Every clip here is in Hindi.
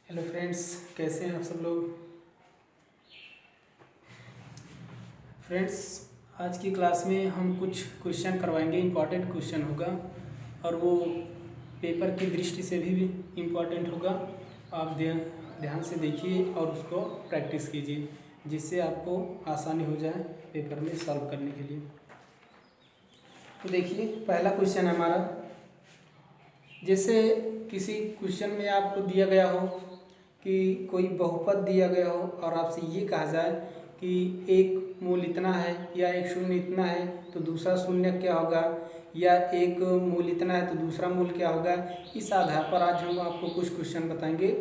हेलो फ्रेंड्स, कैसे हैं आप सब लोग। फ्रेंड्स, आज की क्लास में हम कुछ क्वेश्चन करवाएंगे। इम्पॉर्टेंट क्वेश्चन होगा और वो पेपर की दृष्टि से भी इम्पॉर्टेंट होगा। आप ध्यान से देखिए और उसको प्रैक्टिस कीजिए, जिससे आपको आसानी हो जाए पेपर में सॉल्व करने के लिए। तो देखिए, पहला क्वेश्चन है हमारा। जैसे किसी क्वेश्चन में आपको दिया गया हो कि कोई बहुपद दिया गया हो और आपसे ये कहा जाए कि एक मूल इतना है या एक शून्य इतना है तो दूसरा शून्य क्या होगा, या एक मूल इतना है तो दूसरा मूल क्या होगा। इस आधार पर आज हम आपको कुछ क्वेश्चन बताएंगे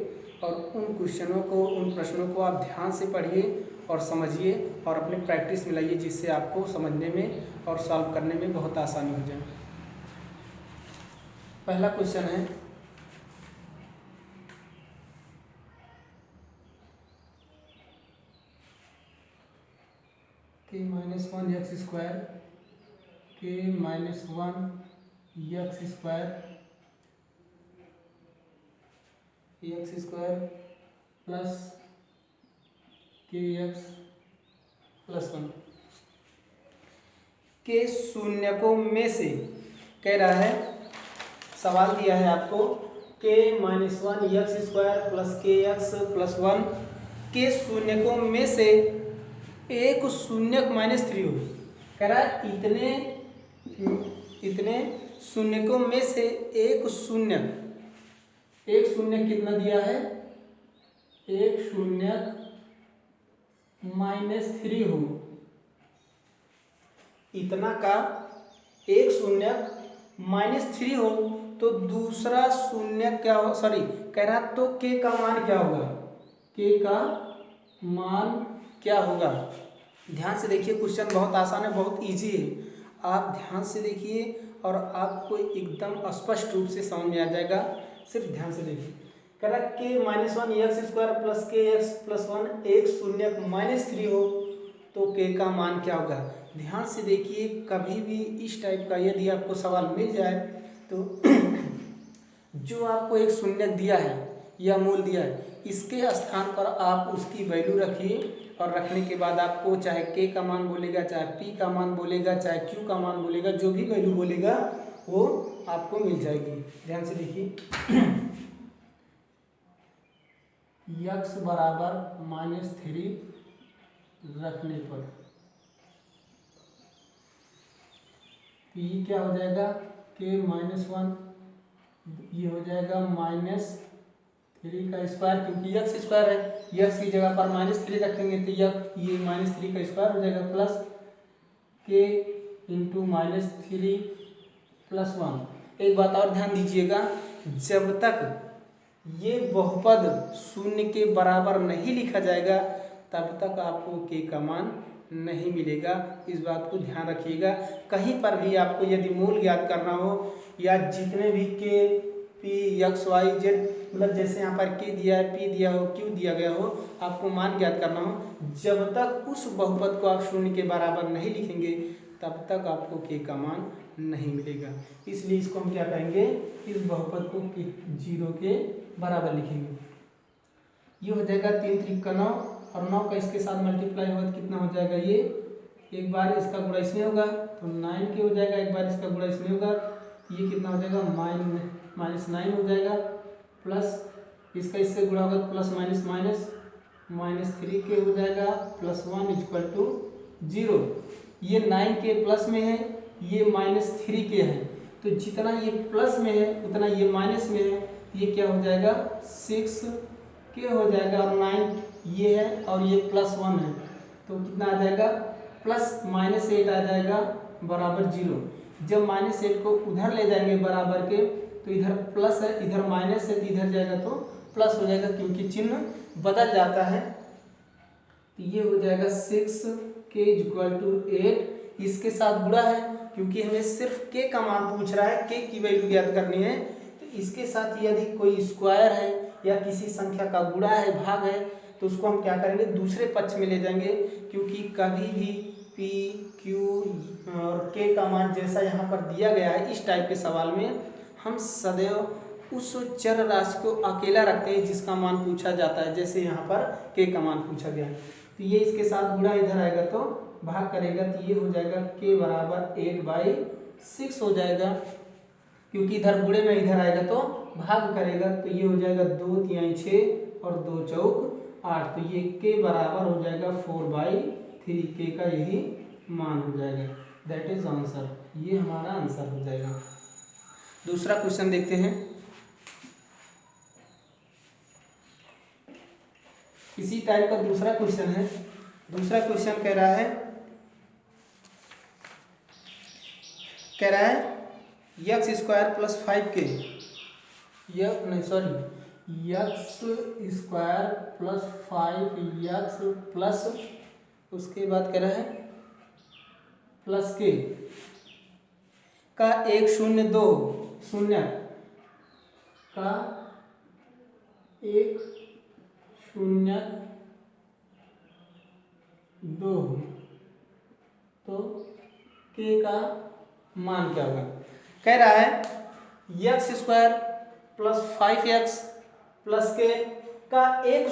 और उन क्वेश्चनों को, उन प्रश्नों को आप ध्यान से पढ़िए और समझिए और अपने प्रैक्टिस में लाइए, जिससे आपको समझने में और सॉल्व करने में बहुत आसानी हो जाए। पहला क्वेश्चन है, के -1 एक्स स्क्वायर, के -1 एक्स स्क्वायर प्लस के एक्स प्लस 1 के शून्यकों में से कह रहा है, सवाल दिया है आपको के -1 एक्स स्क्वायर प्लस के एक्स प्लस 1 के शून्यकों में से एक शून्यक -3 हो। कह रहा है इतने शून्यकों में से एक शून्यक कितना दिया है, एक शून्यक -3 हो। इतना का एक शून्यक -3 हो तो दूसरा शून्यक क्या हो, सॉरी कह रहा तो के का मान क्या होगा, के का मान क्या होगा। ध्यान से देखिए, क्वेश्चन बहुत आसान है, बहुत इजी है। आप ध्यान से देखिए और आपको एकदम स्पष्ट रूप से समझ में आ जाएगा। सिर्फ ध्यान से देखिए। कह रहा के -1 एक्स स्क्वायर प्लस के एक्स प्लस 1 एक शून्यक -3 हो तो के का मान क्या होगा। ध्यान से देखिए, कभी भी इस टाइप का यदि आपको सवाल मिल जाए तो जो आपको एक शून्यक दिया है या मूल दिया है, इसके स्थान पर आप उसकी वैल्यू रखिए और रखने के बाद आपको चाहे के का मान बोलेगा, चाहे पी का मान बोलेगा, चाहे क्यू का मान बोलेगा, जो भी वैल्यू बोलेगा वो आपको मिल जाएगी। ध्यान से देखिए, x बराबर -3 रखने पर ये क्या हो जाएगा, के -1 ये हो जाएगा -3 का स्क्वायर, क्योंकि एक्स स्क्वायर है, एक्स की जगह पर -3 रखेंगे तो ये -3 का स्क्वायर हो जाएगा प्लस के इंटू -3 प्लस 1। एक बात और ध्यान दीजिएगा, जब तक ये बहुपद शून्य के बराबर नहीं लिखा जाएगा तब तक आपको के का मान नहीं मिलेगा। इस बात को ध्यान रखिएगा। कहीं पर भी आपको यदि मूल ज्ञात करना हो या जितने भी के पी एक्स वाई जेड, मतलब जैसे यहाँ पर के दिया है, पी दिया हो, क्यू दिया गया हो, आपको मान ज्ञात करना हो, जब तक उस बहुपद को आप शून्य के बराबर नहीं लिखेंगे तब तक आपको के का मान नहीं मिलेगा। इसलिए इसको हम क्या कहेंगे, इस बहुपद को 0 के बराबर लिखेंगे। ये हो जाएगा 3 3 का 9 और 9 का इसके साथ मल्टीप्लाई होगा तो कितना हो जाएगा, ये एक बार इसका गुणा इसमें होगा तो 9 के हो जाएगा, एक बार इसका गुणा इसमें होगा तो ये कितना हो जाएगा, -9 हो जाएगा, प्लस इसका इससे गुणा होगा तो प्लस माइनस माइनस -3 के हो जाएगा प्लस 1 इक्वल टू 0। ये 9 के प्लस में है, ये -3 के है, तो जितना ये प्लस में है उतना ये माइनस में है, ये क्या हो जाएगा 6 के हो जाएगा, और 9 ये है और ये प्लस 1 है तो कितना आ जाएगा, प्लस -8 आ जाएगा बराबर 0। जब -8 को उधर ले जाएंगे बराबर के तो इधर प्लस है, इधर माइनस है, तो इधर जाएगा तो प्लस हो जाएगा, क्योंकि चिन्ह बदल जाता है। तो ये हो जाएगा 6 के इक्वल टू 8। इसके साथ गुणा है क्योंकि हमें सिर्फ के का मान पूछ रहा है, के की वैल्यू ज्ञात करनी है। तो इसके साथ यदि कोई स्क्वायर है या किसी संख्या का गुणा है, भाग है, तो उसको हम क्या करेंगे, दूसरे पक्ष में ले जाएंगे, क्योंकि कभी भी पी क्यू और के का मान जैसा यहाँ पर दिया गया है इस टाइप के सवाल में हम सदैव उस चर राशि को अकेला रखते हैं जिसका मान पूछा जाता है। जैसे यहाँ पर के का मान पूछा गया, तो ये इसके साथ गुणा इधर आएगा तो भाग करेगा, तो ये हो जाएगा के बराबर 8/6 हो जाएगा, क्योंकि इधर गुणे में इधर आएगा तो भाग करेगा, तो ये हो जाएगा 2 तिहाई 6 और 2 चौक 8, तो ये के बराबर हो जाएगा 4/3, के का यही मान हो जाएगा। दैट इज आंसर, ये हमारा आंसर हो जाएगा। दूसरा क्वेश्चन देखते हैं। इसी टाइप का दूसरा क्वेश्चन है। दूसरा क्वेश्चन कह रहा है x square plus 5k, x square plus 5x plus, उसके बाद कह रहा है प्लस k का 1 0 2 शून्य का 1 0 2, तो k का मान क्या होगा। कह रहा है x square plus 5x plus k का 1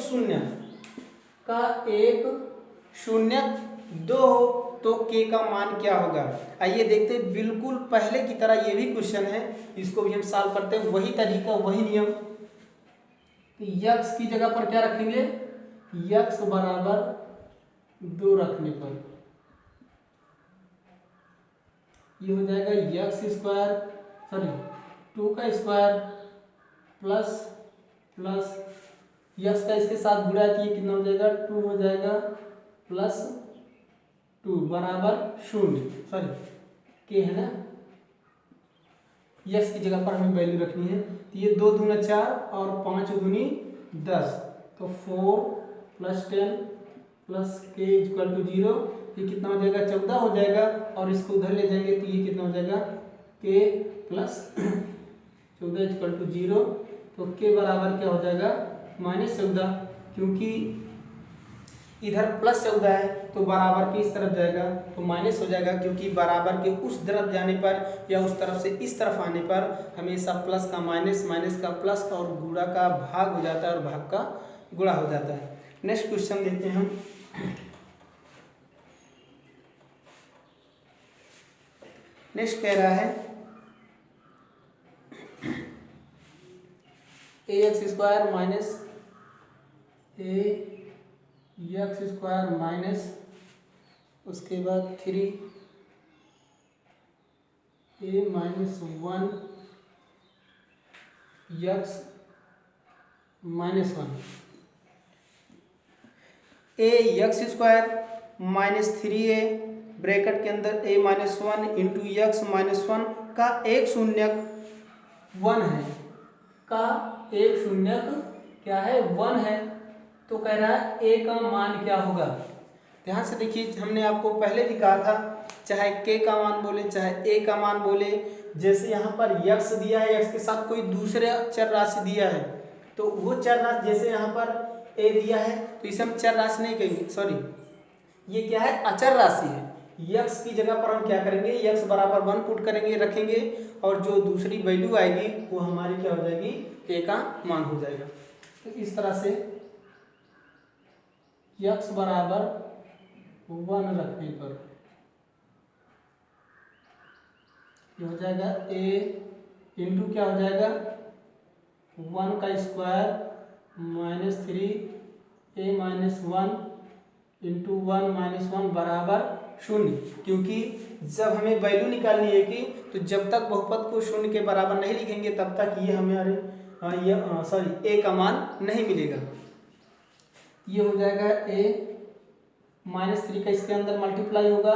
0 2 हो तो k का मान क्या होगा। आइए देखते हैं, बिल्कुल पहले की तरह ये भी क्वेश्चन है, इसको भी हम सॉल्व करते हैं, वही तरीका वही नियम। x की जगह पर क्या रखेंगे, x बराबर 2 रखने पर ये हो जाएगा x स्क्वायर 2 का स्क्वायर प्लस x का इसके साथ गुणा किए कितना हो जाएगा 2 हो जाएगा प्लस 2 बराबर 0, के है ना, x की जगह पर हमें वैल्यू रखनी है, तो ये 2 दूना 4 और 5 दूनी 10, तो 4 + 10 प्लस k इक्वल टू 0, ये कितना हो जाएगा 14 हो जाएगा, और इसको उधर ले जाएंगे तो ये कितना हो जाएगा k प्लस 14 इक्वल टू 0, तो k बराबर क्या हो जाएगा -14, क्योंकि इधर +14 है तो बराबर के इस तरफ जाएगा तो माइनस हो जाएगा, क्योंकि बराबर के उस तरफ जाने पर या उस तरफ से इस तरफ आने पर हमेशा प्लस का माइनस, माइनस का प्लस और गुणा का भाग हो जाता है और भाग का गुणा हो जाता है। नेक्स्ट क्वेश्चन देखते हैं हम। नेक्स्ट कह रहा है ax square minus ax square minus उसके बाद 3a minus 1 x minus 1, ax square minus 3a bracket के अंदर a minus 1 into x minus 1 का 1 शून्यक 1 है, का 1 शून्यक क्या है 1 है, तो कह रहा है a का मान क्या होगा। ध्यान से देखिए, हमने आपको पहले भी कहा था, चाहे k का मान बोले चाहे a का मान बोले, जैसे यहाँ पर x दिया है, x के साथ कोई दूसरे चर राशि दिया है, तो वो चर राशि, जैसे यहाँ पर a दिया है तो इसे हम चर राशि नहीं कहेंगे, ये क्या है अचर राशि है। x की जगह पर हम क्या करेंगे, x बराबर 1 पुट करेंगे, रखेंगे, और जो दूसरी वैल्यू आएगी वो हमारी क्या हो जाएगी a का मान हो जाएगा। तो इस तरह से x बराबर 1 रखने पर ये हो जाएगा a इंटू क्या हो जाएगा 1 का square minus 3a minus 1 into 1 minus 1 बराबर 0, क्योंकि जब हमें वैल्यू निकालनी है कि तो जब तक बहुपद को 0 के बराबर नहीं लिखेंगे तब तक ये हमारे a का मान नहीं मिलेगा। ये हो जाएगा a माइनस 3 का इसके अंदर मल्टीप्लाई होगा,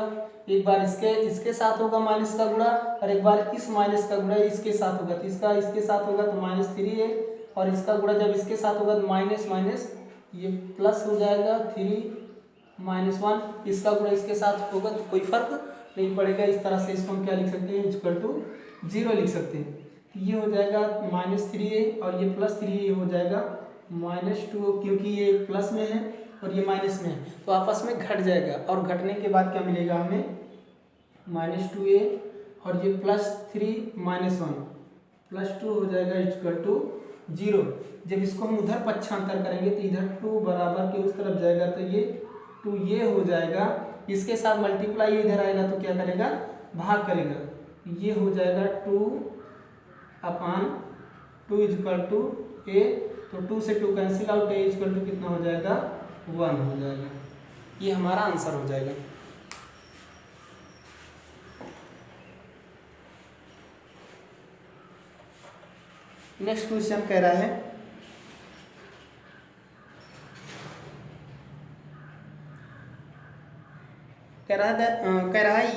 एक बार इसके साथ होगा माइनस का गुणा, और एक बार इस माइनस का गुणा इसके साथ होगा, तो इसका इसके साथ होगा तो -3 है, और इसका गुणा जब इसके साथ होगा तो माइनस माइनस ये प्लस हो जाएगा 3 माइनस 1, इसका गुणा इसके साथ होगा तो कोई फर्क नहीं पड़ेगा। इस तरह से इसको हम क्या लिख सकते हैं, इक्वल टू 0 लिख सकते हैं। तो ये हो जाएगा -3a और ये +3 ये हो जाएगा -2, क्योंकि ये प्लस में है और ये माइनस में है तो आपस में घट जाएगा, और घटने के बाद क्या मिलेगा हमें -2a और ये +3 -1, +2 हो जाएगा इक्वल टू 0। जब इसको हम उधर पक्षांतर करेंगे तो इधर 2 बराबर के उस तरफ जाएगा तो ये 2 ये हो जाएगा, इसके साथ मल्टीप्लाई इधर आएगा तो क्या करेगा, भाग करेगा, ये हो जाएगा 2/2 इक्वल टू a। तो 2 से 2 cancel out, a equal to कितना हो जाएगा, 1 हो जाएगा। ये हमारा आंसर हो जाएगा। नेक्स्ट क्वेश्चन कह रहा है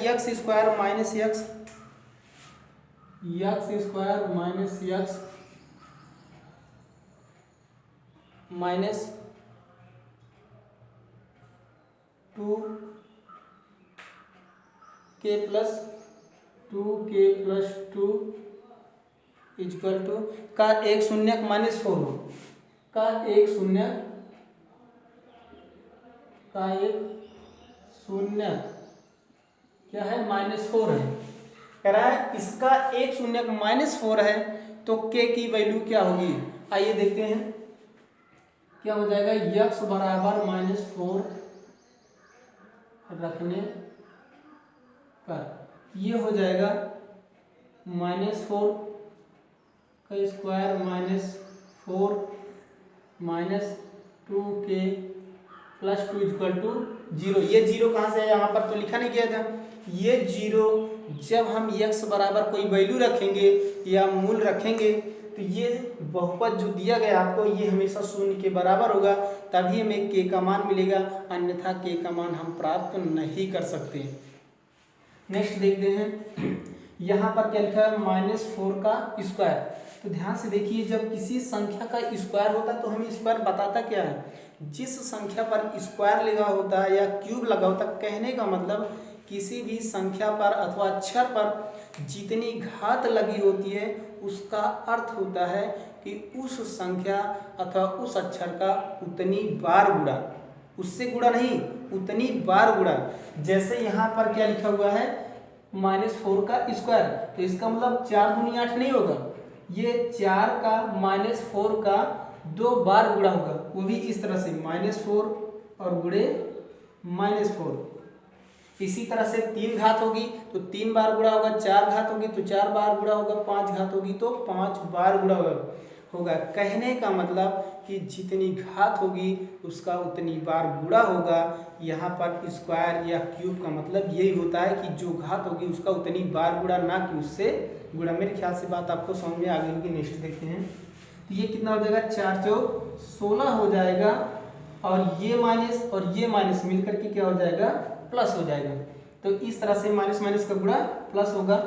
x square minus x minus 2k+2 equal to का एक शून्य -4 हो, का एक शून्य क्या है, -4 है। कह रहा है इसका एक शून्य -4 है तो k की वैल्यू क्या होगी, आइए देखते हैं क्या हो जाएगा। x बराबर -4 रखने पर ये हो जाएगा -4 का स्क्वायर -4 -2k+2 इक्वल टू 0। ये 0 कहाँ से है, यहाँ पर तो लिखा नहीं गया था। ये 0 जब हम x बराबर कोई वैल्यू रखेंगे या मूल रखेंगे तो ये बहुपद जो दिया गया आपको ये हमेशा 0 के बराबर होगा, तभी हमें k का मान मिलेगा, अन्यथा k का मान हम प्राप्त नहीं कर सकते। नेक्स्ट देखते हैं यहाँ पर क्या लिखा है, -4 का स्क्वायर। तो ध्यान से देखिए, जब किसी संख्या का स्क्वायर होता है तो हमें स्क्वायर बताता क्या है, जिस संख्या पर स्क्वायर लगा होता है या क्यूब लगा होता है, कहने का मतलब किसी भी संख्या पर अथवा अक्षर पर जितनी घात लगी होती है उसका अर्थ होता है कि उस संख्या अथवा उस अक्षर का उतनी बार गुणा, उससे गुणा नहीं, उतनी बार गुणा। जैसे यहाँ पर क्या लिखा हुआ है, -4 का स्क्वायर, तो इसका मतलब 4 दूनी 8 नहीं होगा, ये 4 का -4 का 2 बार गुणा होगा, वो भी इस तरह से -4 और गुणे -4। इसी तरह से 3 घात होगी तो 3 बार गुणा होगा, 4 घात होगी तो 4 बार गुणा होगा, 5 घात होगी तो 5 बार गुणा होगा। कहने का मतलब कि जितनी घात होगी उसका उतनी बार गुणा होगा। यहाँ पर स्क्वायर या क्यूब का मतलब यही होता है कि जो घात होगी उसका उतनी बार गुणा, ना कि उससे गुणा। मेरे ख्याल से बात आपको समझ में आ गई होगी। नेक्स्ट देखते हैं, तो ये कितना हो जाएगा, 4 चौक 16 हो जाएगा, और ये माइनस और ये माइनस मिलकर के क्या हो जाएगा, प्लस हो जाएगा। तो इस तरह से माइनस माइनस का गुणा प्लस होगा,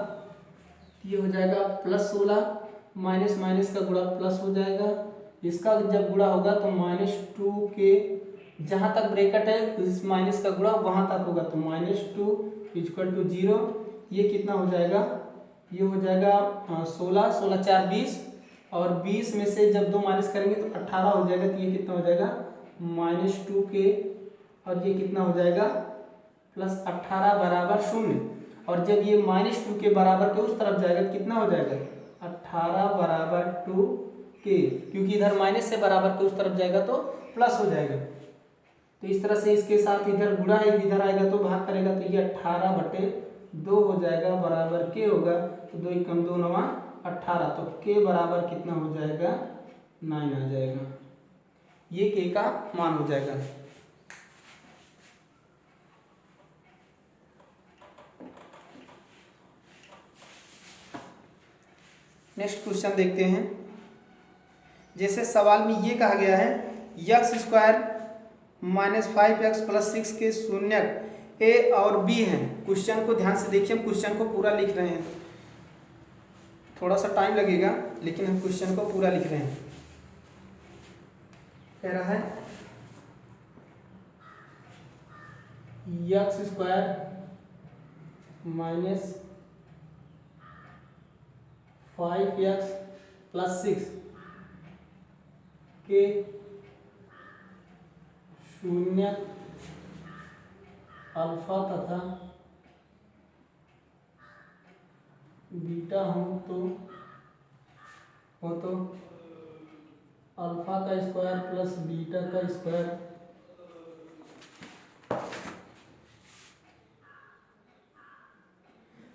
ये हो जाएगा +16, माइनस माइनस का गुणा प्लस हो जाएगा, इसका जब गुणा होगा तो -2k, जहाँ तक ब्रैकेट है इस माइनस का गुणा वहाँ तक होगा, तो -2 इक्वल टू 0। ये कितना हो जाएगा, ये हो जाएगा 16, 16 4 20, और 20 में से जब 2 माइनस करेंगे तो 18 हो जाएगा, तो ये कितना हो जाएगा -2k, और ये कितना हो जाएगा +18 बराबर 0। और जब ये -2 के बराबर के उस तरफ जाएगा तो कितना हो जाएगा, 18 बराबर 2k, क्योंकि इधर माइनस से बराबर के उस तरफ जाएगा तो प्लस हो जाएगा। तो इस तरह से इसके साथ इधर गुणा है, इधर आएगा तो भाग करेगा, तो ये 18/2 हो जाएगा, बराबर k होगा, तो 2 × 2 = 18, तो k बराबर कितना हो जाएगा, 9 आ जाएगा। ये k का मान हो जाएगा। नेक्स्ट क्वेश्चन देखते हैं। जैसे सवाल में ये कहा गया है x² - 5x + 6 के शून्यक a और b हैं। क्वेश्चन को ध्यान से देखिए, हम क्वेश्चन को पूरा लिख रहे हैं, थोड़ा सा टाइम लगेगा लेकिन हम क्वेश्चन को पूरा लिख रहे हैं। कह रहा है x² - 5x + 6 के शून्यक अल्फा तथा बीटा हों तो वो तो अल्फा का स्क्वायर प्लस बीटा का स्क्वायर।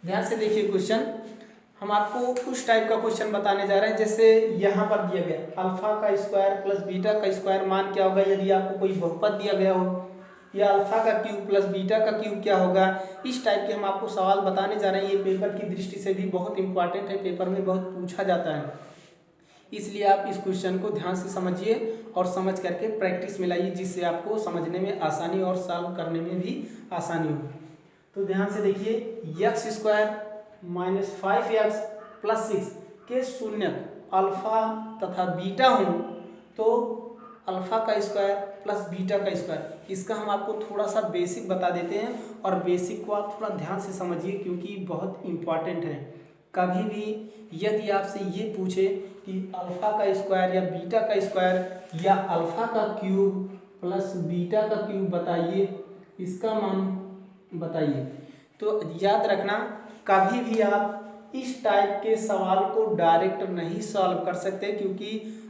ध्यान से देखिए क्वेश्चन, हम आपको कुछ टाइप का क्वेश्चन बताने जा रहे हैं। जैसे यहाँ पर दिया गया अल्फा का स्क्वायर प्लस बीटा का स्क्वायर मान क्या होगा यदि आपको कोई बहुपद दिया गया हो, या अल्फा का क्यूब प्लस बीटा का क्यूब क्या होगा। इस टाइप के हम आपको सवाल बताने जा रहे हैं। ये पेपर की दृष्टि से भी बहुत इंपॉर्टेंट है, पेपर में बहुत पूछा जाता है, इसलिए आप इस क्वेश्चन को ध्यान से समझिए और समझ करके प्रैक्टिस में लाइए, जिससे आपको समझने में आसानी और सॉल्व करने में भी आसानी हो। तो ध्यान से देखिए, x square minus 5x plus 6 के शून्यक अल्फा तथा बीटा हों तो अल्फा का स्क्वायर प्लस बीटा का स्क्वायर, इसका हम आपको थोड़ा सा बेसिक बता देते हैं। और बेसिक को आप थोड़ा ध्यान से समझिए क्योंकि बहुत इम्पॉर्टेंट है। कभी भी यदि आपसे ये पूछे कि अल्फा का स्क्वायर या बीटा का स्क्वायर या अल्फा का क्यूब प्लस बीटा का क्यूब बताइए, इसका मान बताइए, तो याद रखना कभी भी आप इस टाइप के सवाल को डायरेक्ट नहीं सॉल्व कर सकते, क्योंकि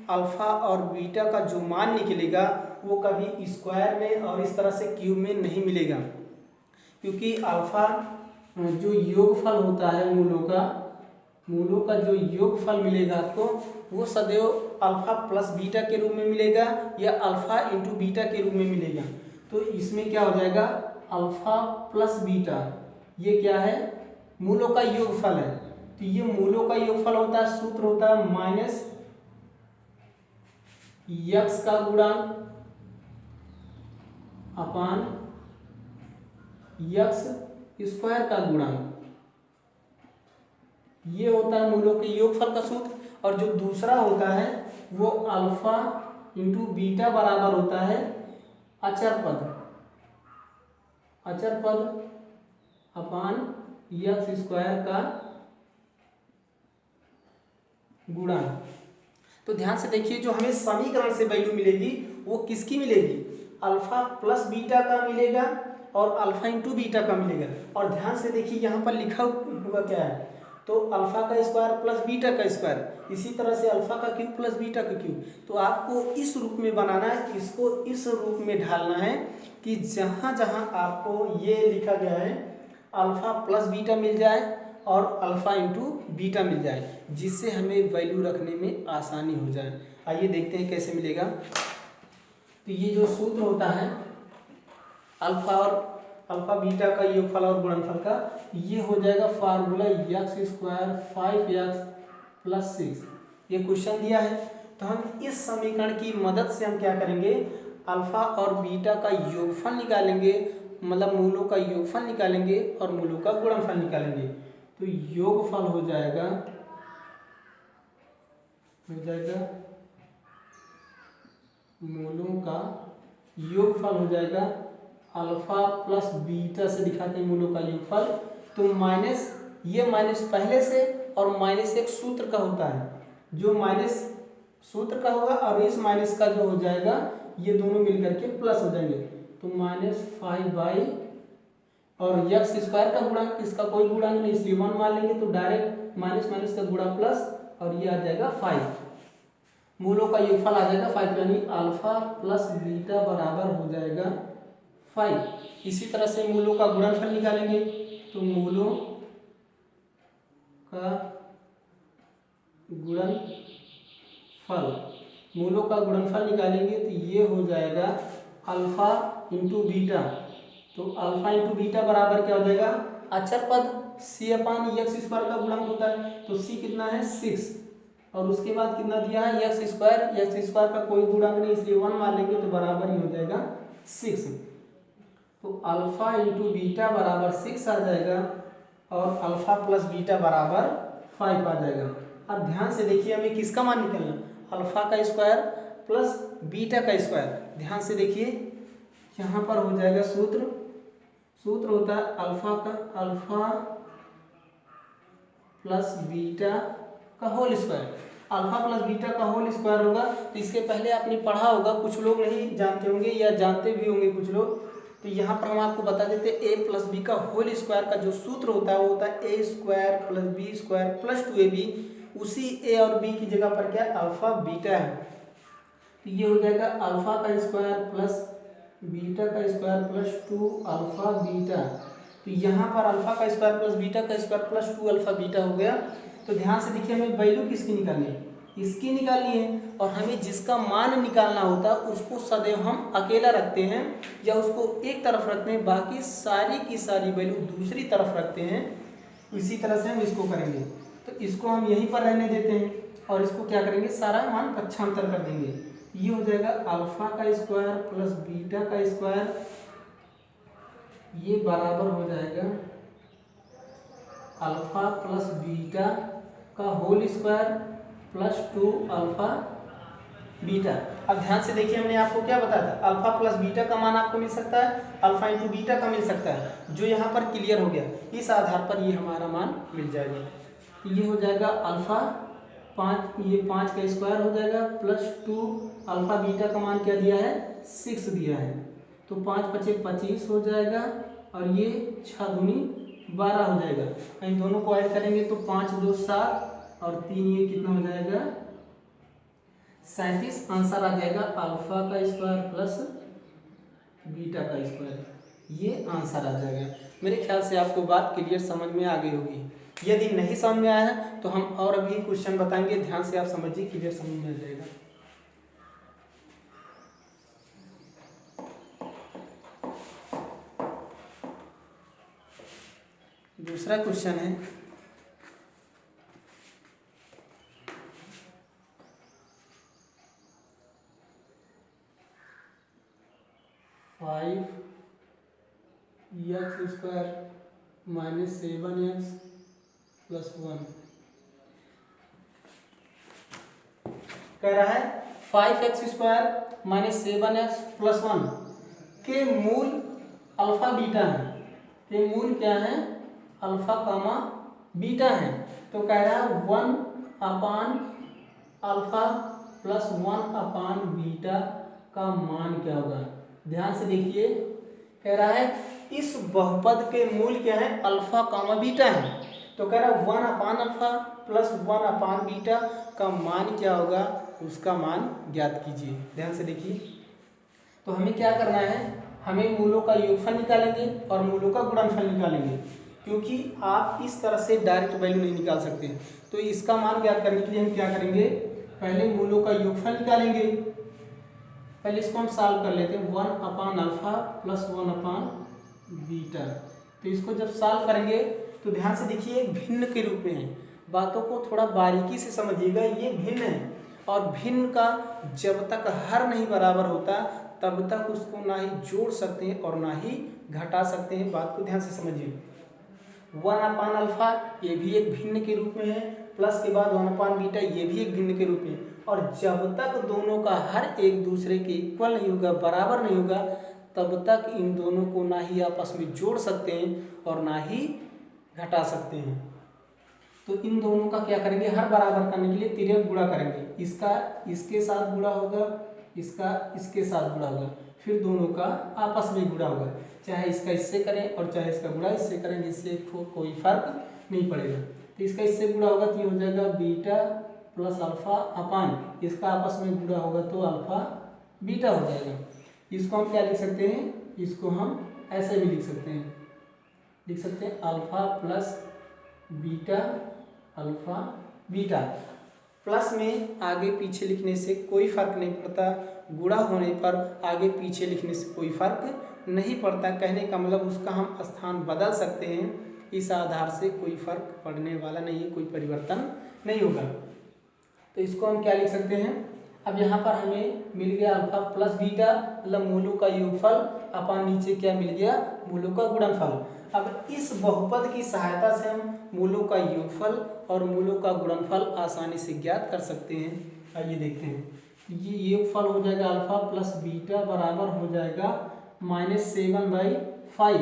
अल्फा और बीटा का जो मान निकलेगा वो कभी स्क्वायर में और इस तरह से क्यूब में नहीं मिलेगा। क्योंकि अल्फा जो योगफल होता है मूलों का जो योगफल मिलेगा आपको, वो सदैव अल्फा प्लस बीटा के रूप में मिलेगा या अल्फा इंटू बीटा के रूप में मिलेगा। तो इसमें क्या हो जाएगा, अल्फा प्लस बीटा, ये क्या है, मूलों का योगफल है। तो ये मूलों का योगफल होता है, सूत्र होता है माइनस एक्स का गुणांक अपान एक्स स्क्वायर का गुणांक, ये होता है मूलों के योगफल का सूत्र। और जो दूसरा होता है वो अल्फा इंटू बीटा बराबर होता है अचर पद अपान एक्स स्क्वायर का गुणांक। तो ध्यान से देखिए, जो हमें समीकरण से वैल्यू मिलेगी वो किसकी मिलेगी, अल्फा प्लस बीटा का मिलेगा और अल्फा इंटू बीटा का मिलेगा। और ध्यान से देखिए यहाँ पर लिखा हुआ क्या है, तो अल्फा का स्क्वायर प्लस बीटा का स्क्वायर, इसी तरह से अल्फा का क्यूब प्लस बीटा का क्यूब। तो आपको इस रूप में बनाना है, इसको इस रूप में ढालना है कि जहाँ जहाँ आपको ये लिखा गया है अल्फा प्लस बीटा मिल जाए और अल्फा इंटू बीटा मिल जाए, जिससे हमें वैल्यू रखने में आसानी हो जाए। आइए देखते हैं कैसे मिलेगा। तो ये जो सूत्र होता है अल्फा बीटा का योगफल और गुणनफल का, ये हो जाएगा formula x square 5x plus 6। ये क्वेश्चन दिया है, तो हम इस समीकरण की मदद से हम क्या करेंगे, अल्फा और बीटा का योगफल निकालेंगे, मतलब मूलों का योगफल निकालेंगे और मूलों का गुणनफल निकालेंगे। तो योगफल हो जाएगा मूलों का योगफल हो जाएगा अल्फा प्लस बीटा से दिखाते हैं मूलों का योगफल। तो माइनस, ये माइनस पहले से और माइनस एक सूत्र का होता है, जो माइनस सूत्र का होगा और इस माइनस का जो हो जाएगा ये दोनों मिलकर के प्लस हो जाएंगे। तो माइनस 5 और एक्स स्क्वायर का गुणांक, इसका कोई गुणांक नहीं इसलिए 1 मान लेंगे, तो डायरेक्ट माइनस माइनस का गुणा प्लस और ये आ जाएगा 5। मूलों का योगफल आ जाएगा 5, यानी अल्फा प्लस बीटा बराबर हो जाएगा 5। इसी तरह से मूलों का गुणनफल निकालेंगे, तो मूलों का गुणनफल निकालेंगे तो ये हो जाएगा अल्फा इंटू बीटा। तो अल्फा इंटू बीटा बराबर क्या हो जाएगा, अचर पद c अपान एक्स स्क्वायर का गुणांक होता है, तो c कितना है 6, और उसके बाद कितना दिया है एक्स स्क्वायर का कोई गुणांक नहीं इसलिए 1 मान लेंगे, तो बराबर ही हो जाएगा 6। तो अल्फा इंटू बीटा बराबर 6 आ जाएगा और अल्फा प्लस बीटा बराबर 5 आ जाएगा। अब ध्यान से देखिए हमें किसका मान निकालना, अल्फा का स्क्वायर प्लस बीटा का स्क्वायर। ध्यान से देखिए यहाँ पर हो जाएगा सूत्र होता है अल्फा प्लस बीटा का whole square. Alpha plus beta का होल स्क्वायर होगा, तो इसके पहले आपने पढ़ा होगा, कुछ लोग नहीं जानते होंगे या जानते भी होंगे कुछ लोग। तो यहाँ पर हम आपको बता देते हैं a प्लस बी का होल स्क्वायर का जो सूत्र होता है वो होता है a square plus b square plus 2ab। उसी ए और बी की जगह पर क्या अल्फा बीटा है, तो ये हो जाएगा अल्फा का स्क्वायर प्लस बीटा का स्क्वायर प्लस 2 अल्फा बीटा। तो यहाँ पर अल्फा का स्क्वायर प्लस बीटा का स्क्वायर प्लस 2 अल्फा बीटा हो गया। तो ध्यान से देखिए, हमें वैल्यू किसकी निकालनी है, इसकी निकालनी है। और हमें जिसका मान निकालना होता है उसको सदैव हम अकेला रखते हैं या उसको एक तरफ रखते हैं, बाकी सारी की सारी वैल्यू दूसरी तरफ रखते हैं। इसी तरह से हम इसको करेंगे, तो इसको हम यहीं पर रहने देते हैं और इसको क्या करेंगे, सारा मान पक्षांतर कर देंगे। ये हो जाएगा अल्फा का स्क्वायर प्लस बीटा का स्क्वायर, ये बराबर हो जाएगा अल्फा प्लस बीटा का whole square plus 2 alpha beta. अब ध्यान से देखिए, हमने आपको क्या बताया था, अल्फा प्लस बीटा का मान आपको मिल सकता है, अल्फा इंटू बीटा का मिल सकता है, जो यहाँ पर क्लियर हो गया। इस आधार पर ये हमारा मान मिल जाएगा। ये हो जाएगा अल्फा 5, ये 5 का स्क्वायर हो जाएगा प्लस 2 अल्फा बीटा का मान क्या दिया है, 6 दिया है। तो 5 पचे 25 हो जाएगा और ये 6 दूनी 12 हो जाएगा। इन दोनों को ऐड करेंगे तो 5 2 7 और 3 ये कितना हो जाएगा 37। आंसर आ जाएगा अल्फा का स्क्वायर प्लस बीटा का स्क्वायर, ये आंसर आ जाएगा। मेरे ख्याल से आपको बात क्लियर समझ में आ गई होगी। यदि नहीं समझ में आया है तो हम और अभी क्वेश्चन बताएंगे, ध्यान से आप समझिए, क्लियर समझ में आ जाएगा। दूसरा क्वेश्चन है 5 x square minus 7 x plus 1 कह रहा है 5 x square minus 7 x plus 1 के मूल अल्फा बीटा है, के मूल क्या है, अल्फा कामा बीटा है। तो कह रहा है 1 अपान अल्फा प्लस 1 अपान बीटा का मान क्या होगा। ध्यान से देखिए, कह रहा है इस बहुपद के मूल क्या है, अल्फा कामा बीटा है। तो कह रहा है 1 अपान अल्फा प्लस 1 अपान बीटा का मान क्या होगा, उसका मान ज्ञात कीजिए। ध्यान से देखिए, तो हमें क्या करना है, हमें मूलों का योगफल निकालेंगे और मूलों का गुणनफल निकालेंगे, क्योंकि आप इस तरह से डायरेक्ट वैल्यू नहीं निकाल सकते। तो इसका मान ज्ञात करने के लिए हम क्या करेंगे, पहले मूलों का योगफल निकालेंगे। पहले इसको हम सॉल्व कर लेते हैं, 1 अपान अल्फा प्लस 1 अपान बीटा। तो इसको जब सॉल्व करेंगे तो ध्यान से देखिए, एक भिन्न के रूप में है, बातों को थोड़ा बारीकी से समझिएगा। ये भिन्न है और भिन्न का जब तक हर नहीं बराबर होता तब तक उसको ना ही जोड़ सकते हैं और ना ही घटा सकते हैं। बात को ध्यान से समझिए। 1 अपान अल्फा ये भी एक भिन्न के रूप में है, प्लस के बाद 1 अपान बीटा ये भी एक भिन्न के रूप में। और जब तक दोनों का हर एक दूसरे के इक्वल नहीं होगा, बराबर नहीं होगा, तब तक इन दोनों को ना ही आपस में जोड़ सकते हैं और ना ही घटा सकते हैं। तो इन दोनों का क्या करेंगे, हर बराबर करने के लिए तिर्यक गुणा करेंगे। इसका इसके साथ गुणा होगा, इसका इसके साथ गुणा होगा, फिर दोनों का आपस में गुणा होगा। चाहे इसका इससे करें और चाहे इसका गुणा इससे करें, जिससे कोई फर्क नहीं पड़ेगा। तो इसका इससे गुणा होगा तो ये हो जाएगा बीटा प्लस अल्फा अपान, इसका आपस में गुणा होगा तो अल्फा बीटा हो जाएगा। इसको हम क्या लिख सकते हैं, इसको हम ऐसे भी लिख सकते हैं, लिख सकते हैं alpha plus beta alpha beta. Plus में आगे पीछे लिखने से कोई फर्क नहीं पड़ता, गुणा होने पर आगे पीछे लिखने से कोई फर्क नहीं पड़ता। कहने का मतलब उसका हम स्थान बदल सकते हैं, इस आधार से कोई फर्क पड़ने वाला नहीं है, कोई परिवर्तन नहीं होगा। तो इसको हम क्या लिख सकते हैं, अब यहाँ पर हमें मिल गया अल्फा प्लस बीटा, मतलब मूलों का योगफल अपान नीचे क्या मिल गया, मूलों का गुणनफल। अब इस बहुपद की सहायता से हम मूलों का योगफल और मूलों का गुणनफल आसानी से ज्ञात कर सकते हैं। आइए देखते हैं, ये योगफल हो जाएगा अल्फा प्लस बीटा बराबर हो जाएगा -7/5।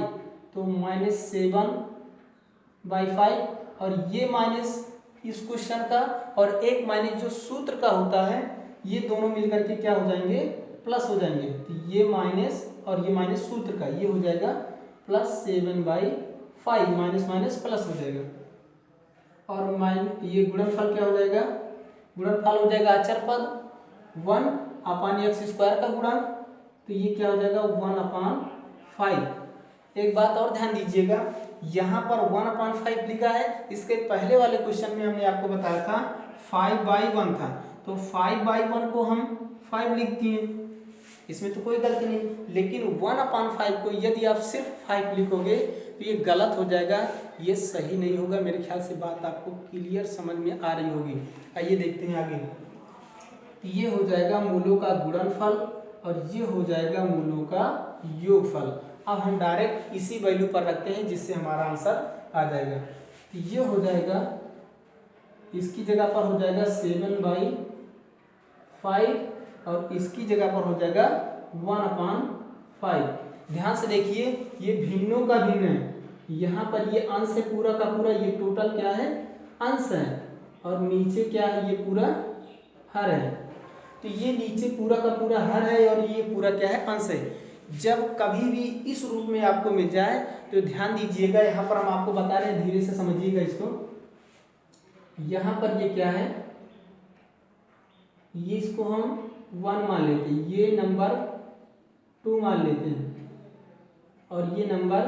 तो -7/5 और ये माइनस इस क्वेश्चन का और एक माइनस जो सूत्र का होता है, ये दोनों मिलकर के क्या हो जाएंगे, प्लस हो जाएंगे। तो ये माइनस और ये माइनस सूत्र का, ये हो जाएगा +7/5, माइनस माइनस प्लस हो जाएगा। और ये गुणनफल क्या हो जाएगा, गुणनफल हो जाएगा अचर पद 1/x² का गुणन, तो ये क्या हो जाएगा 1/5। एक बात और ध्यान दीजिएगा, यहाँ पर 1/5 लिखा है, इसके पहले वाले क्वेश्चन में हमने आपको बताया था 5/1 था, तो 5/1 को हम 5 लिख दिए, इसमें तो कोई गलती नहीं। लेकिन 1/5 को यदि आप सिर्फ 5 लिखोगे तो ये गलत हो जाएगा, ये सही नहीं होगा। मेरे ख्याल से बात आपको क्लियर समझ में आ रही होगी। आइए देखते हैं आगे। ये हो जाएगा मूलों का गुणनफल और ये हो जाएगा मूलों का योगफल। अब हम डायरेक्ट इसी वैल्यू पर रखते हैं जिससे हमारा आंसर आ जाएगा। तो ये हो जाएगा, इसकी जगह पर हो जाएगा 7/5 और इसकी जगह पर हो जाएगा 1/5। ध्यान से देखिए, ये भिन्नों का भिन्न है, यहाँ पर ये अंश है पूरा का पूरा, ये टोटल क्या है अंश है, और नीचे क्या है ये पूरा हर है। तो ये नीचे पूरा का पूरा हर है और ये पूरा क्या है अंश है। जब कभी भी इस रूप में आपको मिल जाए तो ध्यान दीजिएगा, यहाँ पर हम आपको बता रहे हैं, धीरे से समझिएगा इसको। यहाँ पर ये क्या है, ये इसको हम 1 मान लेते हैं, ये नंबर 2 मान लेते हैं, और ये नंबर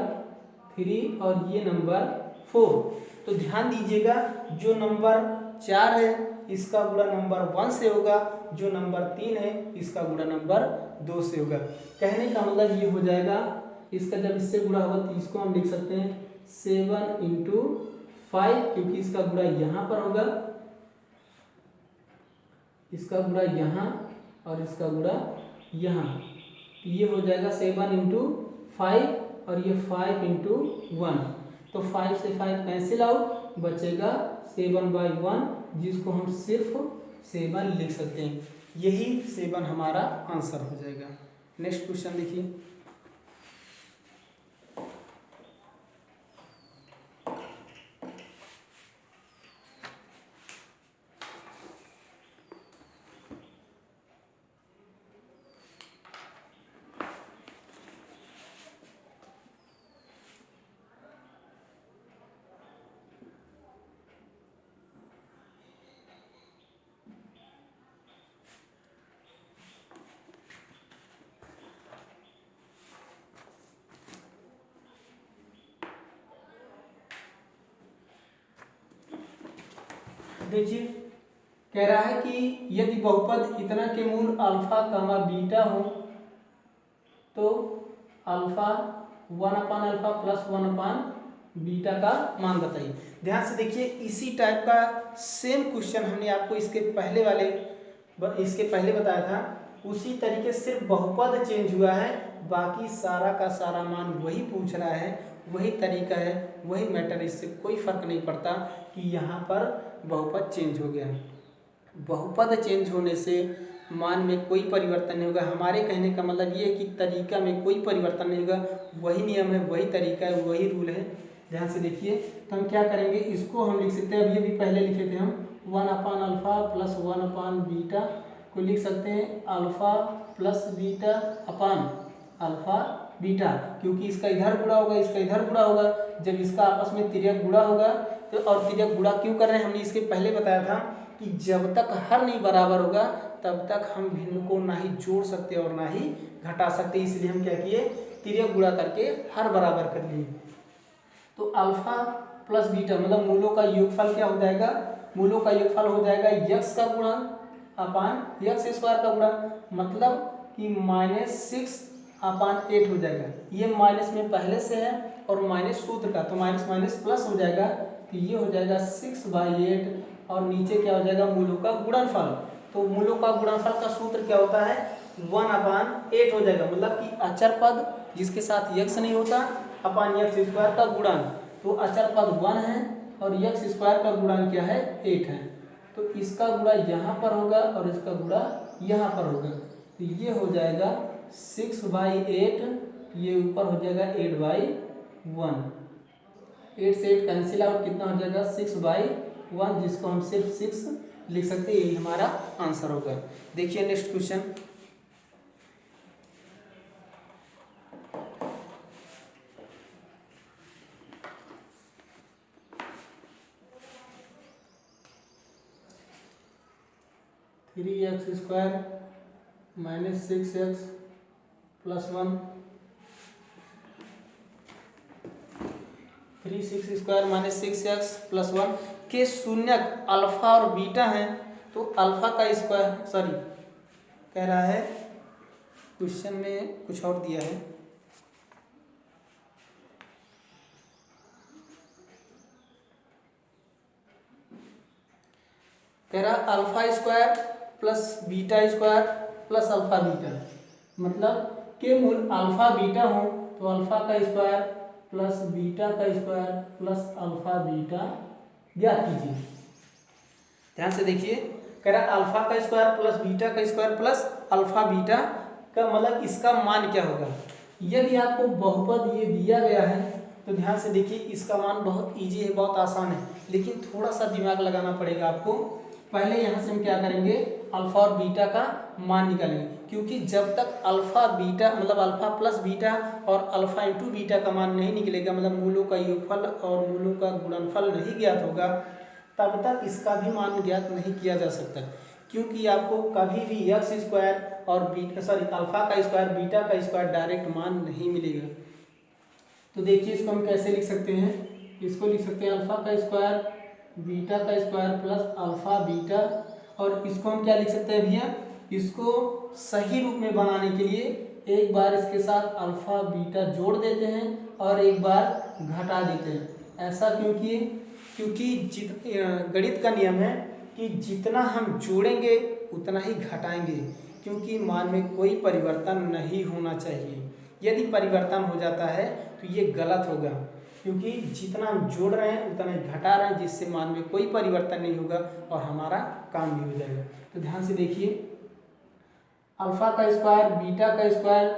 3 और ये नंबर 4। तो ध्यान दीजिएगा, जो नंबर 4 है इसका गुणा नंबर 1 से होगा, जो नंबर 3 है इसका गुणा नंबर 2 से होगा। कहने का मतलब ये हो जाएगा, इसका जब इससे गुणा होगा तो इसको हम लिख सकते हैं 7/5, क्योंकि इसका गुणा यहाँ पर होगा, इसका गुणा यहाँ और इसका गुणा यहाँ, तो ये हो जाएगा 7/5 और ये 5/1। तो 5 से 5 कैंसिल आउट, बचेगा 7/1, जिसको हम सिर्फ 7 लिख सकते हैं। यही 7 हमारा आंसर हो जाएगा। नेक्स्ट क्वेश्चन देखिए। देखिए, कह रहा है कि यदि बहुपद इतना के मूल अल्फा कामा बीटा हो तो अल्फा 1/अल्फा प्लस 1/बीटा का मान बताइए। ध्यान से देखिए, इसी टाइप का सेम क्वेश्चन हमने आपको इसके पहले बताया था, उसी तरीके सिर्फ बहुपद चेंज हुआ है, बाकी सारा का सारा मान वही पूछ रहा है, वही तरीका है, वही मैटर, इससे कोई फर्क नहीं पड़ता कि यहाँ पर बहुपद चेंज हो गया। बहुपद चेंज होने से मान में कोई परिवर्तन नहीं होगा। हमारे कहने का मतलब ये है कि तरीका में कोई परिवर्तन नहीं होगा, वही नियम है, वही तरीका है, वही रूल है। ध्यान से देखिए, तो हम क्या करेंगे, इसको हम लिख सकते हैं, अभी भी पहले लिखे थे हम 1/अल्फा प्लस 1/बीटा को लिख सकते हैं अल्फा प्लस बीटा अपान अल्फा बीटा, क्योंकि इसका इधर गुणा होगा, इसका इधर गुणा होगा, जब इसका आपस में तिर्यक गुणा होगा तो, और तिर्यक गुणा क्यों कर रहे हैं, हमने इसके पहले बताया था कि जब तक हर नहीं बराबर होगा तब तक हम भिन्न को ना ही जोड़ सकते और ना ही घटा सकते, इसलिए हम क्या किए, तिर्यक गुणा करके हर बराबर कर लिए। तो अल्फा प्लस बीटा मतलब मूलों का योगफल क्या हो जाएगा, मूलों का योगफल हो जाएगा यक्स का गुणा अपान यक्स स्क्वायर का गुणा, मतलब कि -6/8 हो जाएगा। ये माइनस में पहले से है और माइनस सूत्र का, तो माइनस माइनस प्लस हो जाएगा, तो ये हो जाएगा 6/8 और नीचे क्या हो जाएगा मूलों का गुणनफल। तो मूलों का गुणनफल का सूत्र क्या होता है, 1/8 हो जाएगा, मतलब कि अचर पद जिसके साथ यक्स नहीं होता अपान यक्स स्क्वायर का गुणन, तो अचर पद 1 है और यक्स स्क्वायर का गुणन क्या है 8 है, तो इसका गुणा यहाँ पर होगा और इसका गुणा यहाँ पर होगा, तो ये हो जाएगा 6/8, ये ऊपर हो जाएगा 8/1, 8 से 8 कैंसिल आउट, कितना हो जाएगा 6/1, जिसको हम सिर्फ 6 लिख सकते हैं, यही हमारा आंसर होगा। देखिए next question. X square minus 6x plus 1 3 square minus 6x plus 1 के शून्यक अल्फा और बीटा हैं, तो अल्फा का स्क्वायर सॉरी कह रहा है क्वेश्चन में कुछ और दिया है, कह रहा alpha square plus beta square plus alpha beta, मतलब के मूल अल्फा बीटा हो तो अल्फा का स्क्वायर प्लस बीटा का स्क्वायर प्लस अल्फा बीटा ज्ञात कीजिए। ध्यान से देखिए, कह रहा अल्फा का स्क्वायर प्लस बीटा का स्क्वायर प्लस अल्फा बीटा का मतलब इसका मान क्या होगा। यदि आपको बहुपद ये दिया गया है तो ध्यान से देखिए, इसका मान बहुत इजी है, बहुत आसान है, लेकिन थोड़ा सा दिमाग लगाना पड़ेगा आपको। पहले यहाँ से हम क्या करेंगे, अल्फा और बीटा का मान निकालेंगे, क्योंकि जब तक अल्फा बीटा मतलब अल्फा प्लस बीटा और अल्फा इंटू बीटा का मान नहीं निकलेगा, मतलब मूलों का योगफल और मूलों का गुणनफल नहीं ज्ञात होगा, तब तक इसका भी मान ज्ञात नहीं किया जा सकता। क्योंकि आपको कभी भी एक्स स्क्वायर और बीटा सॉरी अल्फा का स्क्वायर बीटा का स्क्वायर डायरेक्ट मान नहीं मिलेगा। तो देखिए इसको हम कैसे लिख सकते हैं, इसको लिख सकते हैं अल्फा का स्क्वायर बीटा का स्क्वायर प्लस अल्फा बीटा, और इसको हम क्या लिख सकते हैं भैया, इसको सही रूप में बनाने के लिए एक बार इसके साथ अल्फा बीटा जोड़ देते हैं और एक बार घटा देते हैं। ऐसा क्योंकि गणित का नियम है कि जितना हम जोड़ेंगे उतना ही घटाएंगे, क्योंकि मान में कोई परिवर्तन नहीं होना चाहिए। यदि परिवर्तन हो जाता है तो ये गलत होगा, क्योंकि जितना हम जोड़ रहे हैं उतना ही घटा रहे हैं, जिससे मान में कोई परिवर्तन नहीं होगा और हमारा काम भी हो जाएगा। तो ध्यान से देखिए, अल्फा का स्क्वायर बीटा का स्क्वायर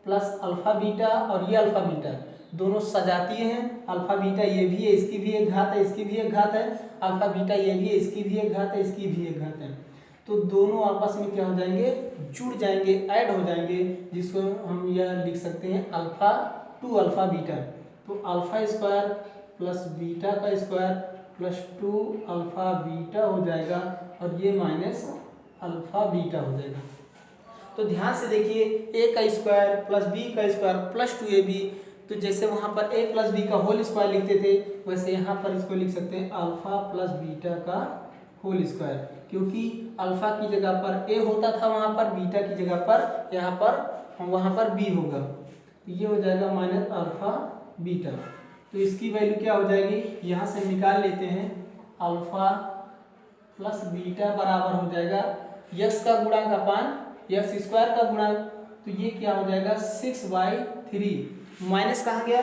प्लस अल्फा बीटा और ये अल्फा बीटा दोनों सजातीय हैं। अल्फा बीटा ये भी है, इसकी भी एक घात है, इसकी भी एक घात है, अल्फा बीटा ये भी है, इसकी भी एक घात है, इसकी भी एक घात है। तो दोनों आपस में क्या हो जाएंगे, जुड़ जाएंगे, ऐड हो जाएंगे, जिसको हम यह लिख सकते हैं अल्फा टू अल्फा बीटा। तो अल्फा स्क्वायर प्लस बीटा का स्क्वायर प्लस 2 अल्फा बीटा हो जाएगा और ये माइनस अल्फा बीटा हो जाएगा। तो ध्यान से देखिए, ए का स्क्वायर प्लस बी का स्क्वायर प्लस 2ab, तो जैसे वहाँ पर a प्लस बी का होल स्क्वायर लिखते थे, वैसे यहाँ पर इसको लिख सकते हैं अल्फा प्लस बीटा का होल स्क्वायर, क्योंकि अल्फा की जगह पर a होता था, वहाँ पर बीटा की जगह पर यहाँ पर वहाँ पर b होगा, तो ये हो जाएगा माइनस अल्फा बीटा। तो इसकी वैल्यू क्या हो जाएगी, यहाँ से निकाल लेते हैं, अल्फा प्लस बीटा बराबर हो जाएगा यक्स का गुणांक अपान यक्स स्क्वायर का गुणांक, तो ये क्या हो जाएगा 6/3 माइनस कहाँ गया,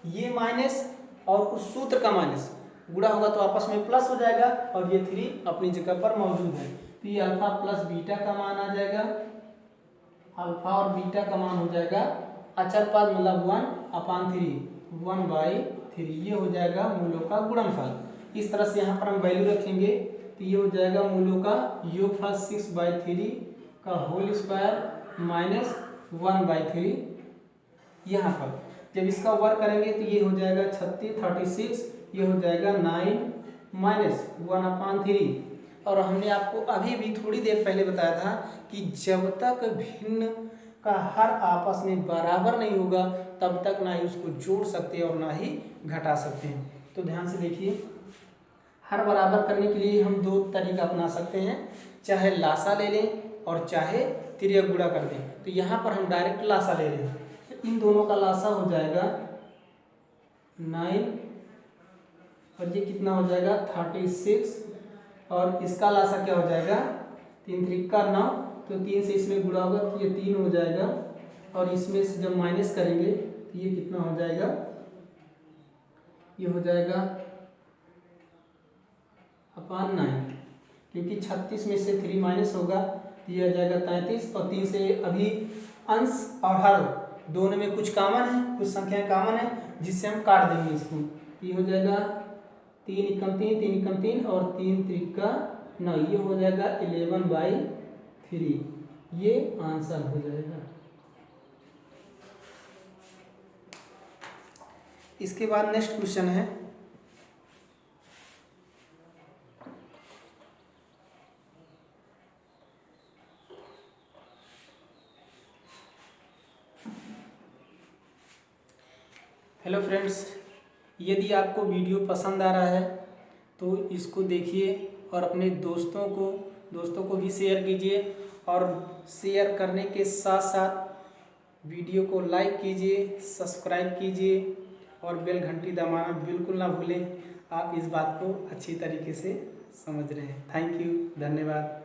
ये माइनस और उस सूत्र का माइनस गुणा होगा तो आपस में प्लस हो जाएगा, और ये 3 अपनी जगह पर मौजूद है। तो ये अल्फा प्लस बीटा का मान आ जाएगा, अल्फा और बीटा का मान हो जाएगा अचर पद मतलब 1/3 ये हो जाएगा मूलों का गुणनफल। इस तरह से यहाँ पर हम वैल्यू रखेंगे तो ये हो जाएगा मूलों का योगफल 6/3 का होल स्क्वायर माइनस 1/3। यहाँ पर जब इसका वर्क करेंगे तो ये हो जाएगा 36, ये हो जाएगा 9 माइनस 1/3। और हमने आपको अभी भी थोड़ी देर पहले बताया था कि जब तक भिन्न का हर आपस में बराबर नहीं होगा तब तक ना ही उसको जोड़ सकते हैं और ना ही घटा सकते हैं। तो ध्यान से देखिए, हर बराबर करने के लिए हम दो तरीका अपना सकते हैं, चाहे लासा ले लें और चाहे तिर्यक गुणा कर दें। तो यहाँ पर हम डायरेक्ट लासा ले रहे हैं, तो इन दोनों का लासा हो जाएगा 9 और ये कितना हो जाएगा 36, और इसका लासा क्या हो जाएगा 3 त्रिका 9, तो 3 से इसमें गुणा होगा तो ये 3 हो जाएगा, और इसमें से जब माइनस करेंगे तो ये कितना हो जाएगा, ये हो जाएगा अपान 9, क्योंकि 36 में से 3 माइनस होगा तो ये आ जाएगा 33, और 3 से अभी अंश और हर दोनों में कुछ कॉमन है, कुछ संख्याएं कॉमन है, जिससे हम काट देंगे इसको। ये हो जाएगा 3 एकम 3, 3 एकम 3 और 3 त्रिका 9, ये हो जाएगा 11/3, ये आंसर हो जाएगा। इसके बाद नेक्स्ट क्वेश्चन है, हेलो फ्रेंड्स, यदि आपको वीडियो पसंद आ रहा है तो इसको देखिए और अपने दोस्तों को भी शेयर कीजिए और शेयर करने के साथ साथ वीडियो को लाइक कीजिए, सब्सक्राइब कीजिए और बेल घंटी दबाना बिल्कुल ना भूलें। आप इस बात को अच्छी तरीके से समझ रहे हैं। थैंक यू, धन्यवाद।